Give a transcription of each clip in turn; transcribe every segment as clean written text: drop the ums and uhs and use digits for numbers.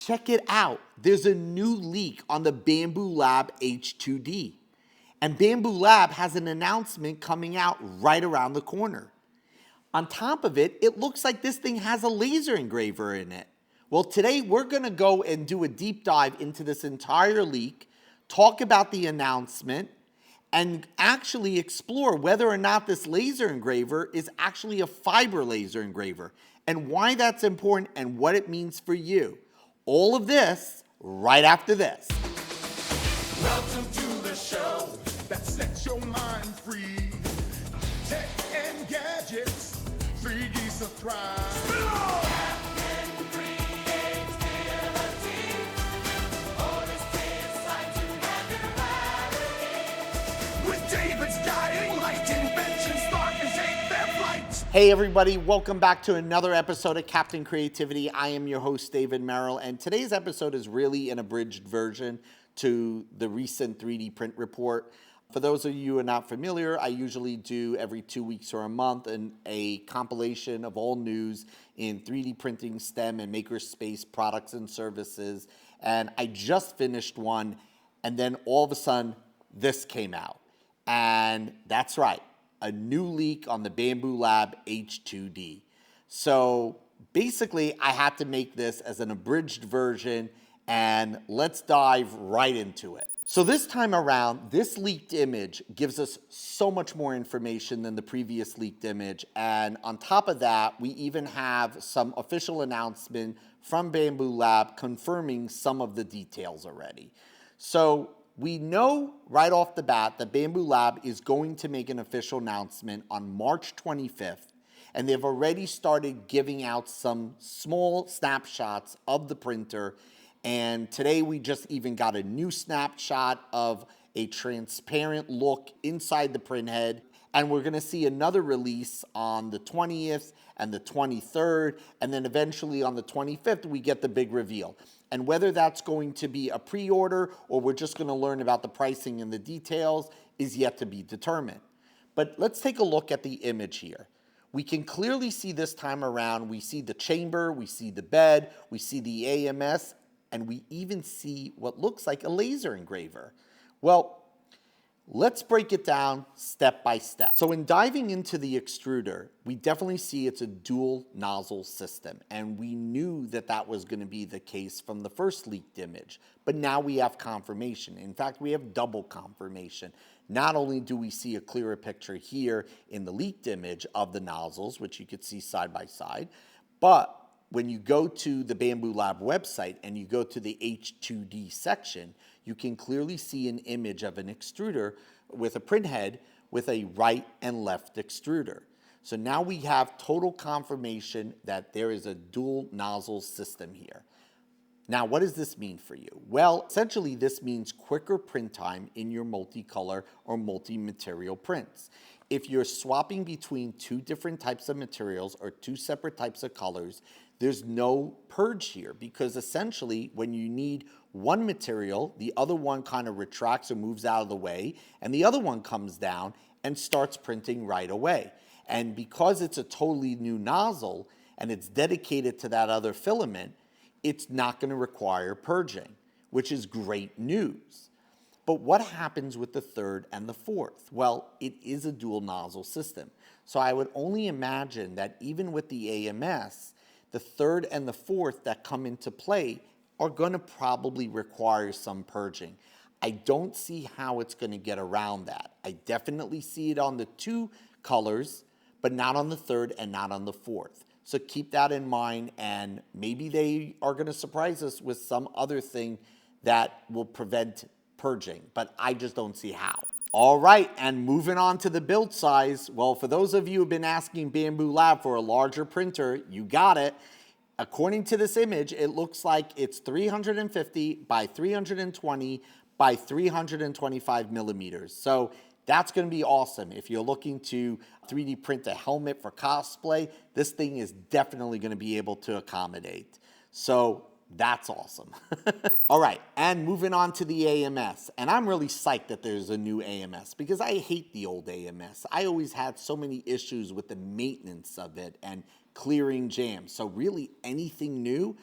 Check it out. There's a new leak on the Bambu Lab H2D. And Bambu Lab has an announcement coming out right around the corner. On top of it, it looks like this thing has a laser engraver in it. Well, today we're going to go and do a deep dive into this entire leak, talk about the announcement, and actually explore whether or not this laser engraver is actually a fiber laser engraver, and why that's important and what it means for you. All of this right after this. Welcome to the show that sets your mind free. Tech and gadgets, 3D surprise. Captain Creativity. Always inside to have your variety. With David's guiding light, inventions spark and take their flight. Hey everybody, welcome back to another episode of Captain Creativity. I am your host, David Merrill, and today's episode is really an abridged version to the recent 3D print report. For those of you who are not familiar, I usually do every 2 weeks or a month a compilation of all news in 3D printing, STEM, and makerspace products and services. And I just finished one, and then all of a sudden, this came out. And that's right, a new leak on the Bambu Lab H2D. So basically, I had to make this as an abridged version, and let's dive right into it. So this time around, this leaked image gives us so much more information than the previous leaked image. And on top of that, we even have some official announcement from Bambu Lab confirming some of the details already. So we know right off the bat that Bambu Lab is going to make an official announcement on March 25th. And they've already started giving out some small snapshots of the printer. And today we just even got a new snapshot of a transparent look inside the printhead. And we're going to see another release on the 20th and the 23rd. And then eventually on the 25th, we get the big reveal. And whether that's going to be a pre-order or we're just going to learn about the pricing and the details is yet to be determined. But let's take a look at the image here. We can clearly see this time around, we see the chamber, we see the bed, we see the AMS, and we even see what looks like a laser engraver. Well, let's break it down step by step. So in diving into the extruder, we definitely see it's a dual nozzle system. And we knew that that was going to be the case from the first leaked image. But now we have confirmation. In fact, we have double confirmation. Not only do we see a clearer picture here in the leaked image of the nozzles, which you could see side by side, but when you go to the Bambu Lab website and you go to the H2D section, you can clearly see an image of an extruder with a printhead with a right and left extruder. So now we have total confirmation that there is a dual nozzle system here. Now, what does this mean for you? Well, essentially this means quicker print time in your multicolor or multi-material prints. If you're swapping between two different types of materials or two separate types of colors, there's no purge here because essentially when you need one material, the other one kind of retracts or moves out of the way, and the other one comes down and starts printing right away. And because it's a totally new nozzle and it's dedicated to that other filament, it's not going to require purging, which is great news. But what happens with the third and the fourth? Well, it is a dual nozzle system. So I would only imagine that even with the AMS, the third and the fourth that come into play are going to probably require some purging. I don't see how it's going to get around that. I definitely see it on the two colors, but not on the third and not on the fourth. So keep that in mind, and maybe they are going to surprise us with some other thing that will prevent purging, but I just don't see how. All right, and moving on to the build size. Well, for those of you who have been asking Bambu Lab for a larger printer, you got it. According to this image, it looks like it's 350 by 320 by 325 millimeters. So that's going to be awesome. If you're looking to 3D print a helmet for cosplay, this thing is definitely going to be able to accommodate. So that's awesome. All right, and moving on to the AMS. And I'm really psyched that there's a new AMS because I hate the old AMS. I always had so many issues with the maintenance of it and clearing jams. So really anything new,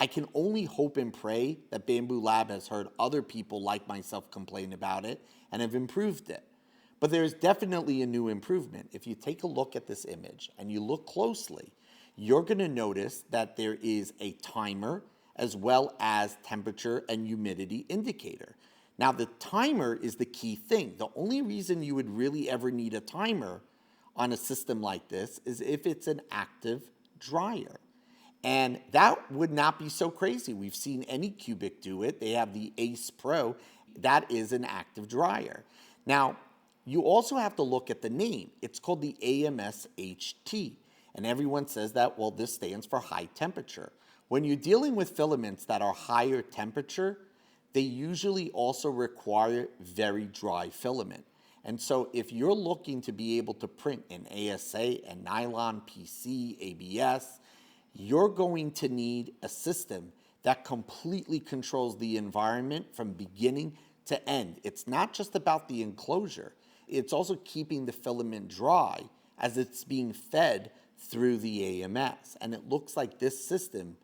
I can only hope and pray that Bambu Lab has heard other people like myself complain about it and have improved it. But there's definitely a new improvement. If you take a look at this image and you look closely, you're going to notice that there is a timer as well as temperature and humidity indicator. Now, the timer is the key thing. The only reason you would really ever need a timer on a system like this is if it's an active dryer. And that would not be so crazy. We've seen any cubic do it. They have the Ace Pro. That is an active dryer. Now, you also have to look at the name. It's called the AMS HT. And everyone says that, well, this stands for high temperature. When you're dealing with filaments that are higher temperature, they usually also require very dry filament. And so if you're looking to be able to print in ASA and Nylon, PC, ABS, you're going to need a system that completely controls the environment from beginning to end. It's not just about the enclosure. It's also keeping the filament dry as it's being fed through the AMS. And it looks like this system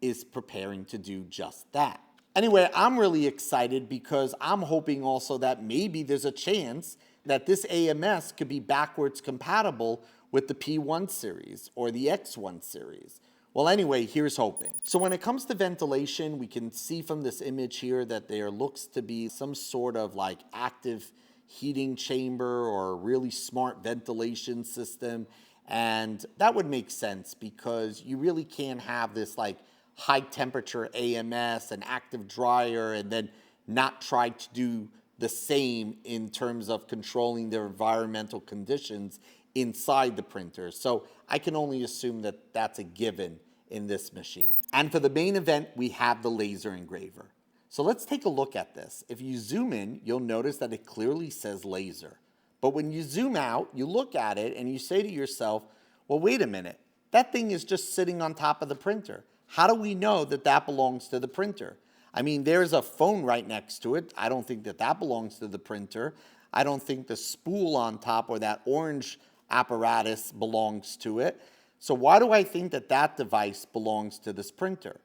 is preparing to do just that. Anyway, I'm really excited because I'm hoping also that maybe there's a chance that this AMS could be backwards compatible with the P1 series or the X1 series. Well, anyway, here's hoping. So when it comes to ventilation, we can see from this image here that there looks to be some sort of like active heating chamber or a really smart ventilation system. And that would make sense because you really can't have this like high temperature AMS and active dryer and then not try to do the same in terms of controlling their environmental conditions inside the printer. So I can only assume that that's a given in this machine. And for the main event, we have the laser engraver. So let's take a look at this. If you zoom in, you'll notice that it clearly says laser. But when you zoom out, you look at it and you say to yourself, well, wait a minute, that thing is just sitting on top of the printer. How do we know that that belongs to the printer? I mean, there's a phone right next to it. I don't think that that belongs to the printer. I don't think the spool on top or that orange apparatus belongs to it. So why do I think that that device belongs to this printer?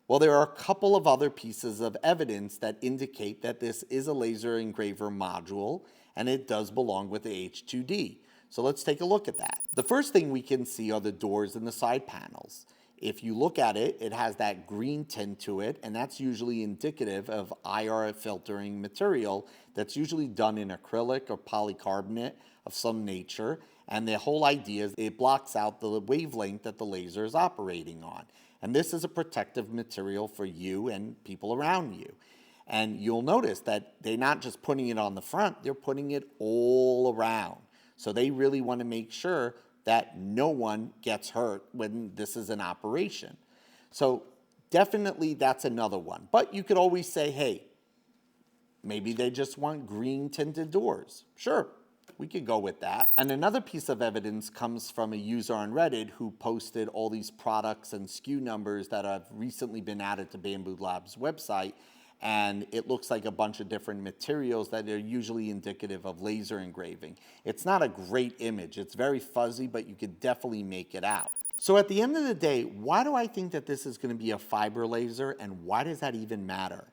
Well, there are a couple of other pieces of evidence that indicate that this is a laser engraver module and it does belong with the H2D. So let's take a look at that. The first thing we can see are the doors and the side panels. If you look at it, it has that green tint to it, and that's usually indicative of IR filtering material that's usually done in acrylic or polycarbonate of some nature. And the whole idea is it blocks out the wavelength that the laser is operating on. And this is a protective material for you and people around you. And you'll notice that they're not just putting it on the front, they're putting it all around. So they really want to make sure that no one gets hurt when this is an operation. So definitely that's another one. But you could always say, hey, maybe they just want green tinted doors. Sure, we could go with that. And another piece of evidence comes from a user on Reddit who posted all these products and SKU numbers that have recently been added to Bambu Lab's website. And it looks like a bunch of different materials that are usually indicative of laser engraving. It's not a great image. It's very fuzzy, but you could definitely make it out. So at the end of the day, why do I think that this is going to be a fiber laser, and why does that even matter?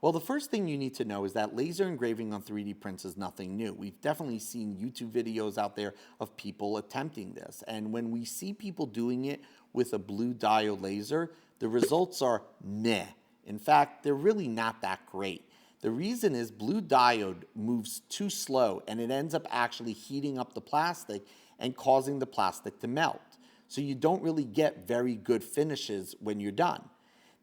Well, the first thing you need to know is that laser engraving on 3D prints is nothing new. We've definitely seen YouTube videos out there of people attempting this. And when we see people doing it with a blue diode laser, the results are meh. In fact, they're really not that great. The reason is blue diode moves too slow and it ends up actually heating up the plastic and causing the plastic to melt. So you don't really get very good finishes when you're done.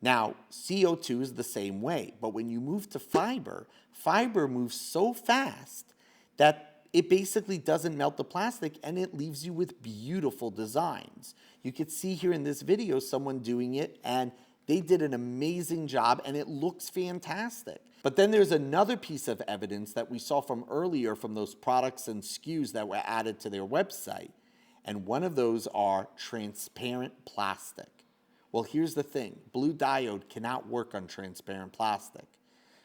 Now, CO2 is the same way, but when you move to fiber, fiber moves so fast that it basically doesn't melt the plastic and it leaves you with beautiful designs. You could see here in this video someone doing it and they did an amazing job and it looks fantastic. But then there's another piece of evidence that we saw from earlier from those products and SKUs that were added to their website. And one of those are transparent plastic. Well, here's the thing. Blue diode cannot work on transparent plastic.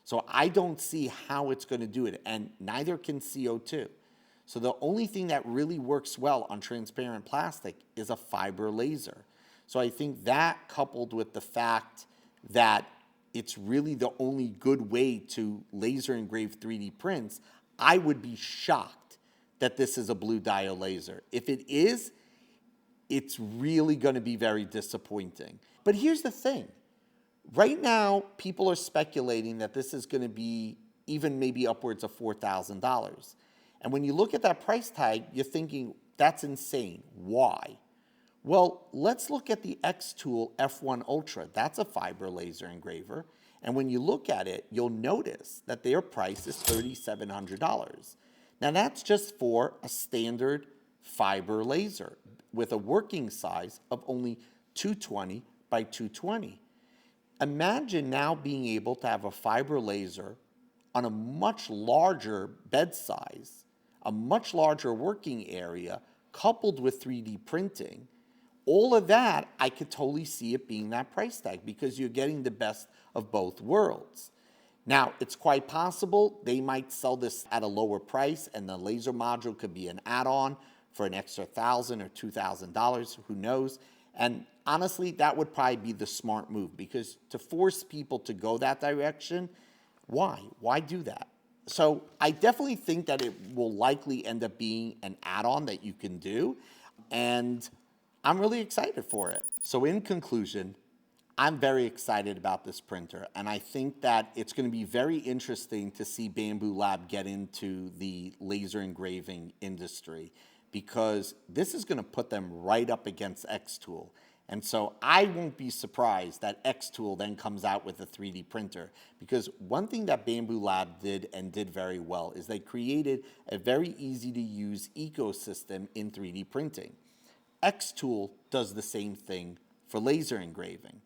So I don't see how it's going to do it, and neither can CO2. So the only thing that really works well on transparent plastic is a fiber laser. So I think that coupled with the fact that it's really the only good way to laser engrave 3D prints, I would be shocked that this is a blue diode laser. If it is, it's really going to be very disappointing. But here's the thing. Right now, people are speculating that this is going to be even maybe upwards of $4,000. And when you look at that price tag, you're thinking, that's insane. Why? Well, let's look at the xTool F1 Ultra. That's a fiber laser engraver. And when you look at it, you'll notice that their price is $3,700. Now, that's just for a standard fiber laser with a working size of only 220 by 220. Imagine now being able to have a fiber laser on a much larger bed size, a much larger working area, coupled with 3D printing. All of that, I could totally see it being that price tag because you're getting the best of both worlds. Now, it's quite possible they might sell this at a lower price and the laser module could be an add-on for an extra $1,000 or $2,000, who knows? And honestly, that would probably be the smart move because to force people to go that direction, why? Why do that? So I definitely think that it will likely end up being an add-on that you can do, and I'm really excited for it. So in conclusion, I'm very excited about this printer, and I think that it's going to be very interesting to see Bambu Lab get into the laser engraving industry because this is going to put them right up against xTool. And so I won't be surprised that xTool then comes out with a 3D printer because one thing that Bambu Lab did and did very well is they created a very easy to use ecosystem in 3D printing. xTool does the same thing for laser engraving.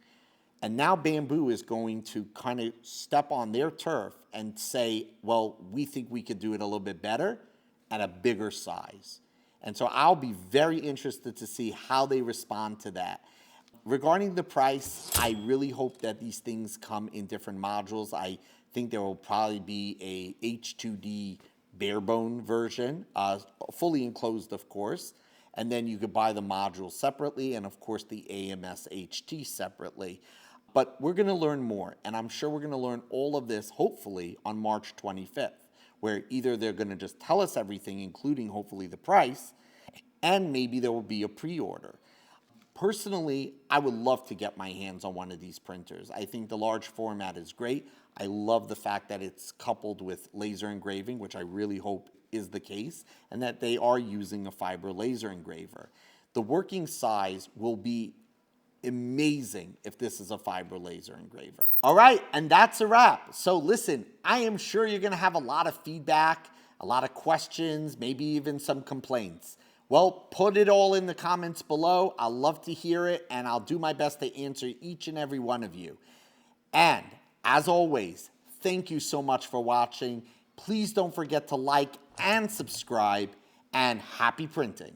And now Bambu is going to kind of step on their turf and say, well, we think we could do it a little bit better at a bigger size. And so I'll be very interested to see how they respond to that. Regarding the price, I really hope that these things come in different modules. I think there will probably be a H2D barebone version, fully enclosed, of course. And then you could buy the modules separately and, of course, the AMS HT separately. But we're going to learn more, and I'm sure we're going to learn all of this, hopefully, on March 25th, where either they're going to just tell us everything, including, hopefully, the price, and maybe there will be a pre-order. Personally, I would love to get my hands on one of these printers. I think the large format is great. I love the fact that it's coupled with laser engraving, which I really hope is the case, and that they are using a fiber laser engraver. The working size will be amazing if this is a fiber laser engraver. All right, and that's a wrap. So listen, I am sure you're going to have a lot of feedback, a lot of questions, maybe even some complaints. Well, put it all in the comments below. I'll love to hear it, and I'll do my best to answer each and every one of you. And as always, thank you so much for watching. Please don't forget to like and subscribe, and happy printing.